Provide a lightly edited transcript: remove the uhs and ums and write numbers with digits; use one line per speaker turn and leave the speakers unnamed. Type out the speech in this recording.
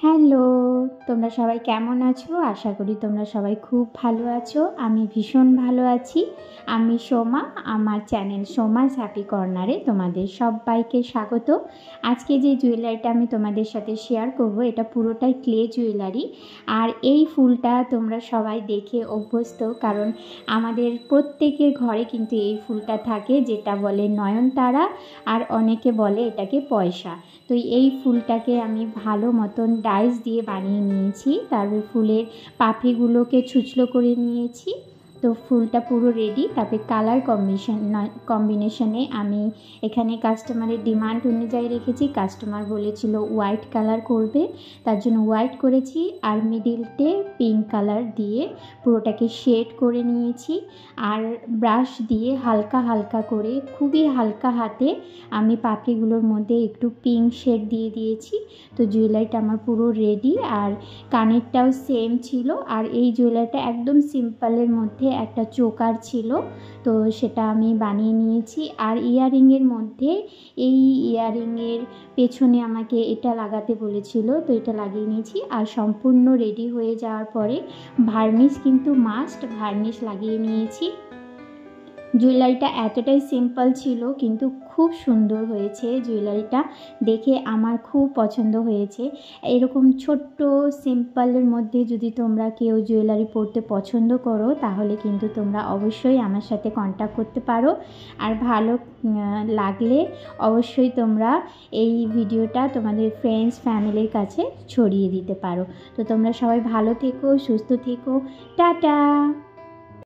Hello, তোমরা সবাই কেমন আছো? আশা করি তোমরা সবাই খুব ভালো আছো। আমি ভীষণ ভালো আছি। আমি সোমা, আমার চ্যানেল সোমাস হ্যাপি কর্নারে তোমাদের সবাইকে স্বাগত। আজকে যে জুয়েলারিটা আমি তোমাদের সাথে শেয়ার করব, এটা পুরোটাই ক্লে জুয়েলারি। আর এই ফুলটা তোমরা সবাই দেখে অভ্যস্ত, কারণ আমাদের প্রত্যেকের ঘরে কিন্তু এই ফুলটা থাকে, যেটা বলে নয়নতারা, আর অনেকে বলে এটাকে পয়সা। তো এই ফুলটাকে আমি ভালো মতন ডাইস দিয়ে বানিয়ে নিয়েছি। তারপরে ফুলের পাপড়িগুলোকে ছুঁচলো করে নিয়েছি। তো ফুলটা পুরো রেডি। তারপরে কালার কম্বিনেশনে আমি এখানে কাস্টমারের ডিমান্ড অনুযায়ী রেখেছি। কাস্টমার বলেছিল হোয়াইট কালার করবে, তার জন্য হোয়াইট করেছি। আর মিডিলটে পিঙ্ক কালার দিয়ে পুরোটাকে শেড করে নিয়েছি। আর ব্রাশ দিয়ে হালকা হালকা করে, খুবই হালকা হাতে আমি পাপড়িগুলোর মধ্যে একটু পিঙ্ক শেড দিয়ে দিয়েছি। তো জুয়েলারিটা আমার পুরো রেডি। আর কানেরটাও সেম ছিল। আর এই জুয়েলারিটা একদম সিম্পলের মধ্যে একটা চোকার ছিল, তো সেটা আমি বানিয়ে নিয়েছি। আর ইয়াররিংয়ের মধ্যে এই ইয়াররিংয়ের পেছনে আমাকে এটা লাগাতে বলেছিল, তো এটা লাগিয়ে নিয়েছি। আর সম্পূর্ণ রেডি হয়ে যাওয়ার পরে ভার্নিশ কিন্তু মাস্ট, ভার্নিশ লাগিয়ে নিয়েছি। জুয়েলারিটা এতটাই সিম্পল ছিল, কিন্তু খুব সুন্দর হয়েছে। জুয়েলারিটা দেখে আমার খুব পছন্দ হয়েছে। এরকম ছোট্ট সিম্পলের মধ্যে যদি তোমরা কেউ জুয়েলারি পরতে পছন্দ করো, তাহলে কিন্তু তোমরা অবশ্যই আমার সাথে কন্ট্যাক্ট করতে পারো। আর ভালো লাগলে অবশ্যই তোমরা এই ভিডিওটা তোমাদের ফ্রেন্ডস ফ্যামিলির কাছে ছড়িয়ে দিতে পারো। তো তোমরা সবাই ভালো থেকো, সুস্থ থেকো। টাটা।